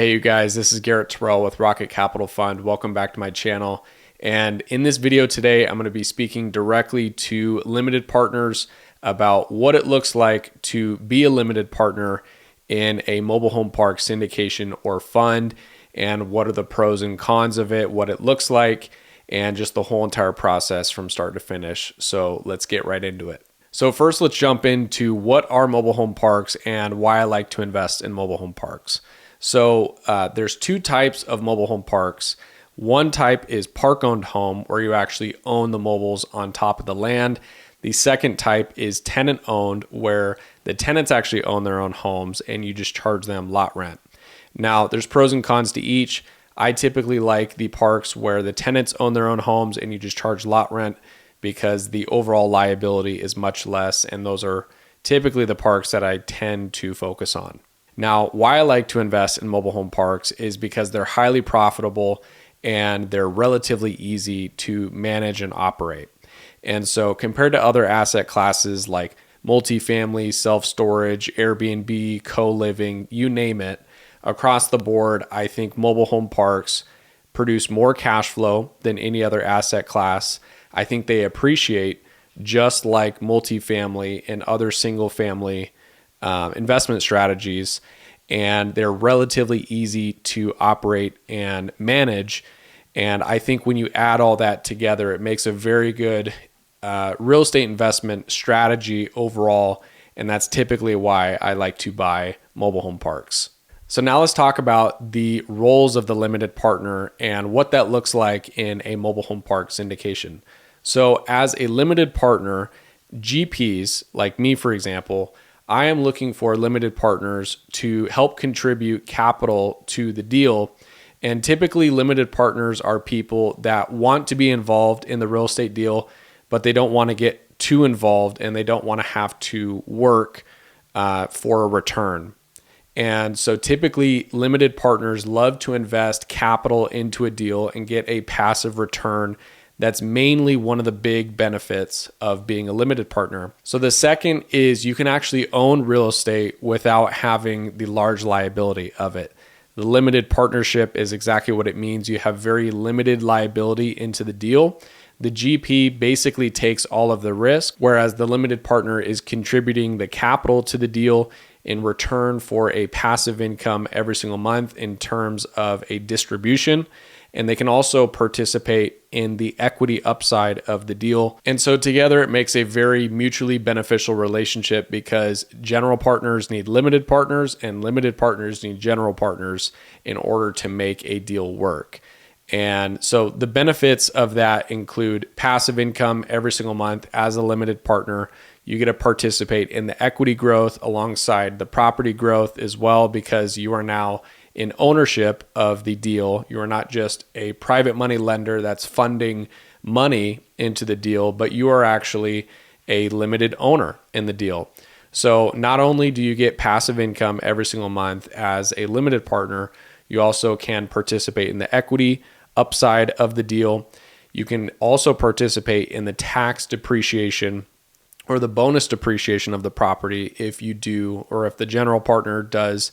Hey you guys, this is Garrett Terrell with Rocket Capital Fund. Welcome back to my channel. And in this video today, I'm going to be speaking directly to limited partners about what it looks like to be a limited partner in a mobile home park syndication or fund, and what are the pros and cons of it, what it looks like, and just the whole entire process from start to finish. So let's get right into it. So first, let's jump into what are mobile home parks and why I like to invest in mobile home parks. So there's two types of mobile home parks. One type is park-owned home, where you actually own the mobiles on top of the land. The second type is tenant-owned, where the tenants actually own their own homes and you just charge them lot rent. Now, there's pros and cons to each. I typically like the parks where the tenants own their own homes and you just charge lot rent, because the overall liability is much less, and those are typically the parks that I tend to focus on. Now, why I like to invest in mobile home parks is because they're highly profitable and they're relatively easy to manage and operate. And so compared to other asset classes like multifamily, self-storage, Airbnb, co-living, you name it, across the board, I think mobile home parks produce more cash flow than any other asset class. I think they appreciate just like multifamily and other single family investment strategies, and they're relatively easy to operate and manage. And I think when you add all that together, it makes a very good real estate investment strategy overall. And that's typically why I like to buy mobile home parks. So now let's talk about the roles of the limited partner and what that looks like in a mobile home park syndication. So as a limited partner, GPs, like me, for example, I am looking for limited partners to help contribute capital to the deal. And typically limited partners are people that want to be involved in the real estate deal, but they don't want to get too involved and they don't want to have to work for a return. And so typically limited partners love to invest capital into a deal and get a passive return. That's mainly one of the big benefits of being a limited partner. So the second is you can actually own real estate without having the large liability of it. The limited partnership is exactly what it means. You have very limited liability into the deal. The GP basically takes all of the risk, whereas the limited partner is contributing the capital to the deal in return for a passive income every single month in terms of a distribution. And they can also participate in the equity upside of the deal. And so together it makes a very mutually beneficial relationship, because general partners need limited partners and limited partners need general partners in order to make a deal work. And so the benefits of that include passive income every single month as a limited partner. You get to participate in the equity growth alongside the property growth as well, because you are now in ownership of the deal. You are not just a private money lender that's funding money into the deal, but you are actually a limited owner in the deal. So not only do you get passive income every single month as a limited partner, you also can participate in the equity upside of the deal. You can also participate in the tax depreciation or the bonus depreciation of the property if you do, or if the general partner does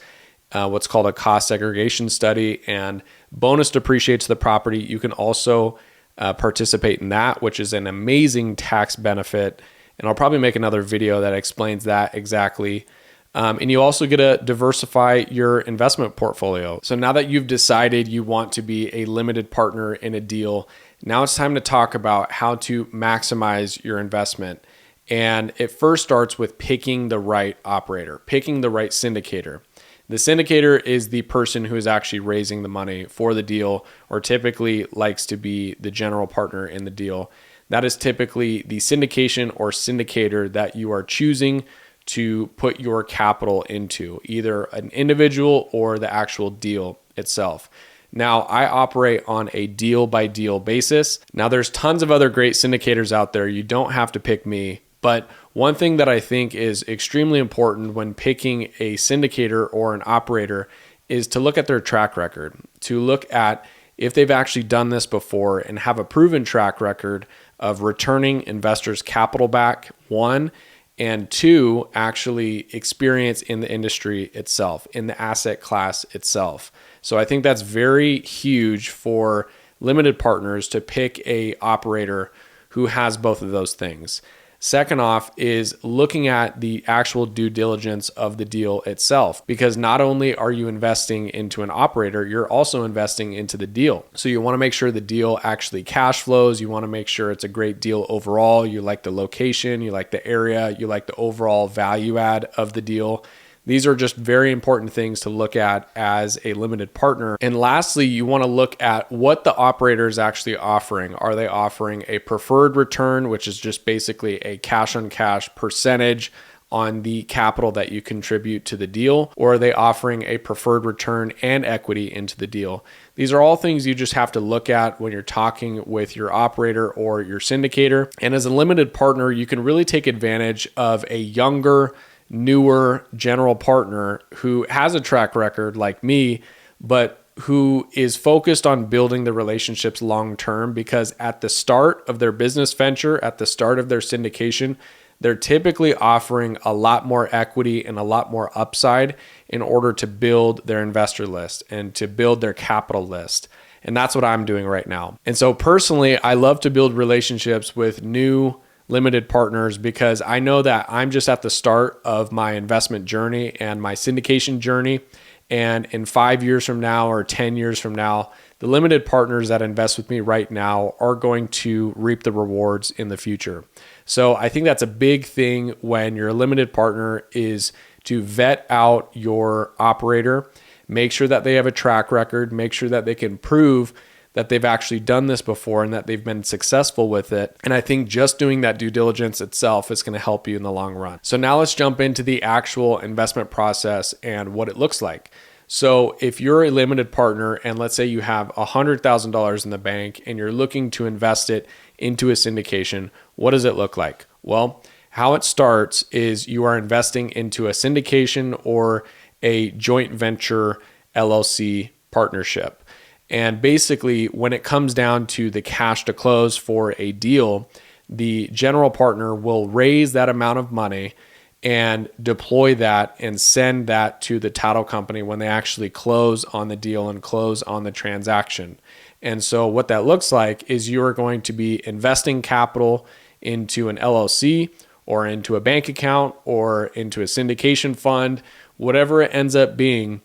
what's called a cost segregation study and bonus depreciates the property. You can also participate in that, which is an amazing tax benefit. And I'll probably make another video that explains that exactly. And you also get to diversify your investment portfolio. So now that you've decided you want to be a limited partner in a deal, now it's time to talk about how to maximize your investment. And it first starts with picking the right operator, picking the right syndicator. The syndicator is the person who is actually raising the money for the deal, or typically likes to be the general partner in the deal. That is typically the syndication or syndicator that you are choosing to put your capital into, either an individual or the actual deal itself. Now, I operate on a deal by deal basis. Now, there's tons of other great syndicators out there. You don't have to pick me. But one thing that I think is extremely important when picking a syndicator or an operator is to look at their track record, to look at if they've actually done this before and have a proven track record of returning investors' capital back, one, and two, actually experience in the industry itself, in the asset class itself. So I think that's very huge for limited partners to pick a operator who has both of those things. Second off is looking at the actual due diligence of the deal itself, because not only are you investing into an operator, you're also investing into the deal. So you want to make sure the deal actually cash flows. You want to make sure it's a great deal overall. You like the location, you like the area, you like the overall value add of the deal. These are just very important things to look at as a limited partner. And lastly, you want to look at what the operator is actually offering. Are they offering a preferred return, which is just basically a cash on cash percentage on the capital that you contribute to the deal? Or are they offering a preferred return and equity into the deal? These are all things you just have to look at when you're talking with your operator or your syndicator. And as a limited partner, you can really take advantage of a younger, newer general partner who has a track record like me, but who is focused on building the relationships long term, because at the start of their business venture, at the start of their syndication, they're typically offering a lot more equity and a lot more upside in order to build their investor list and to build their capital list. And that's what I'm doing right now. And so personally, I love to build relationships with new limited partners, because I know that I'm just at the start of my investment journey and my syndication journey. And in 5 years from now or 10 years from now, the limited partners that invest with me right now are going to reap the rewards in the future. So I think that's a big thing when you're a limited partner, is to vet out your operator, make sure that they have a track record, make sure that they can prove that they've actually done this before and that they've been successful with it. And I think just doing that due diligence itself is going to help you in the long run. So now let's jump into the actual investment process and what it looks like. So if you're a limited partner and let's say you have $100,000 in the bank and you're looking to invest it into a syndication, what does it look like? Well, how it starts is you are investing into a syndication or a joint venture LLC partnership. And basically, when it comes down to the cash to close for a deal, the general partner will raise that amount of money and deploy that and send that to the title company when they actually close on the deal and close on the transaction. And so what that looks like is you are going to be investing capital into an LLC or into a bank account or into a syndication fund, whatever it ends up being.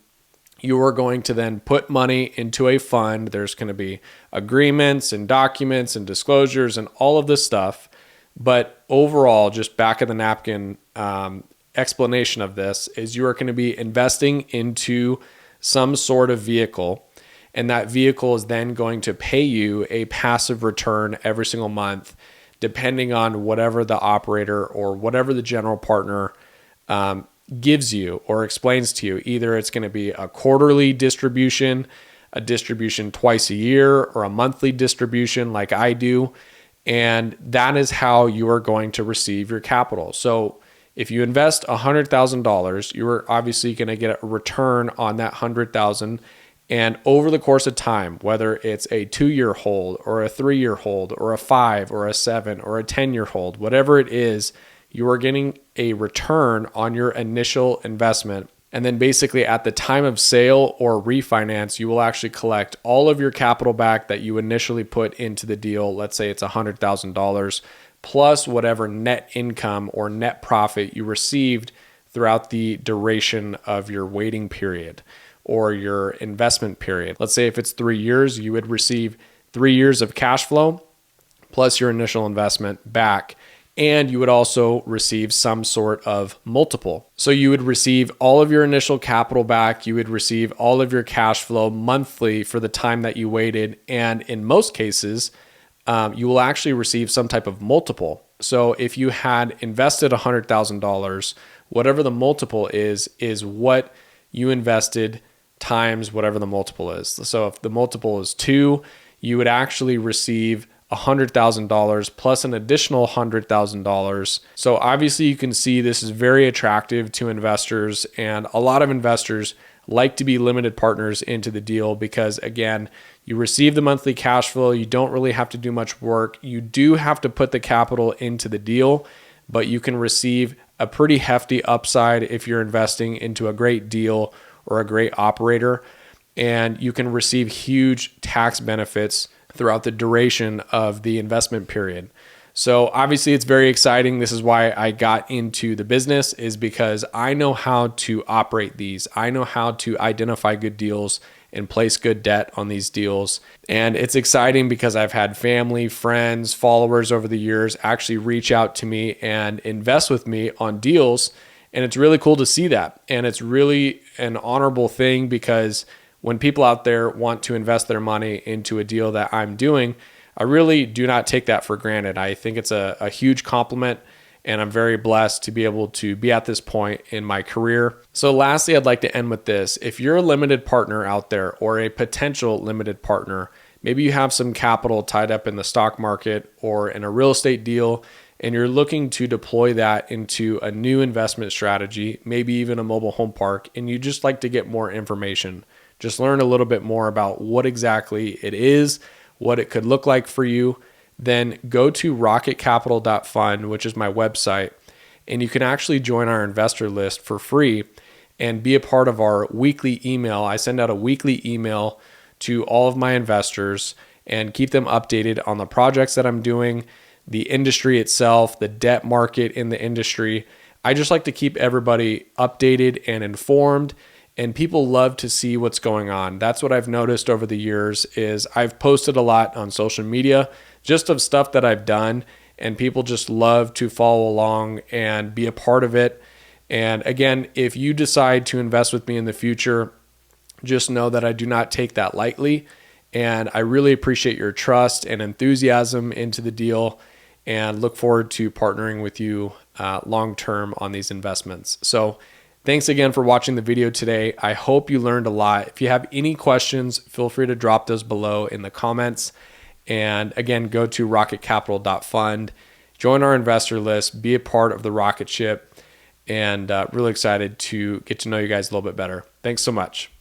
You are going to then put money into a fund. There's going to be agreements and documents and disclosures and all of this stuff. But overall, just back of the napkin explanation of this is you are going to be investing into some sort of vehicle. And that vehicle is then going to pay you a passive return every single month, depending on whatever the operator or whatever the general partner gives you or explains to you. Either it's going to be a quarterly distribution, a distribution twice a year, or a monthly distribution like I do. And that is how you are going to receive your capital. So if you invest $100,000, you are obviously going to get a return on that $100,000. And over the course of time, whether it's a 2-year hold or a 3-year hold or a 5 or a 7 or a 10-year hold, whatever it is, you are getting a return on your initial investment. And then basically at the time of sale or refinance, you will actually collect all of your capital back that you initially put into the deal. Let's say it's $100,000 plus whatever net income or net profit you received throughout the duration of your waiting period or your investment period. Let's say if it's 3 years, you would receive 3 years of cash flow plus your initial investment back. And you would also receive some sort of multiple. So you would receive all of your initial capital back. You would receive all of your cash flow monthly for the time that you waited. And in most cases, you will actually receive some type of multiple. So if you had invested $100,000, whatever the multiple is what you invested times whatever the multiple is. So if the multiple is 2, you would actually receive $100,000 plus an additional $100,000. So obviously you can see this is very attractive to investors, and a lot of investors like to be limited partners into the deal because, again, you receive the monthly cash flow. You don't really have to do much work. You do have to put the capital into the deal, but you can receive a pretty hefty upside if you're investing into a great deal or a great operator. And you can receive huge tax benefits throughout the duration of the investment period. So obviously it's very exciting. This is why I got into the business, is because I know how to operate these. I know how to identify good deals and place good debt on these deals. And it's exciting because I've had family, friends, followers over the years actually reach out to me and invest with me on deals. And it's really cool to see that. And it's really an honorable thing, because when people out there want to invest their money into a deal that I'm doing, I really do not take that for granted. I think it's a huge compliment, and I'm very blessed to be able to be at this point in my career. So lastly, I'd like to end with this. If you're a limited partner out there, or a potential limited partner, maybe you have some capital tied up in the stock market or in a real estate deal, and you're looking to deploy that into a new investment strategy, maybe even a mobile home park, and you just like to get more information, just learn a little bit more about what exactly it is, what it could look like for you, then go to rocketcapital.fund, which is my website, and you can actually join our investor list for free and be a part of our weekly email. I send out a weekly email to all of my investors and keep them updated on the projects that I'm doing, the industry itself, the debt market in the industry. I just like to keep everybody updated and informed, and people love to see what's going on. That's what I've noticed over the years, is I've posted a lot on social media just of stuff that I've done, and people just love to follow along and be a part of it. And again, if you decide to invest with me in the future, just know that I do not take that lightly. And I really appreciate your trust and enthusiasm into the deal, and look forward to partnering with you long-term on these investments. So thanks again for watching the video today. I hope you learned a lot. If you have any questions, feel free to drop those below in the comments. And again, go to rocketcapital.fund, join our investor list, be a part of the rocket ship, and really excited to get to know you guys a little bit better. Thanks so much.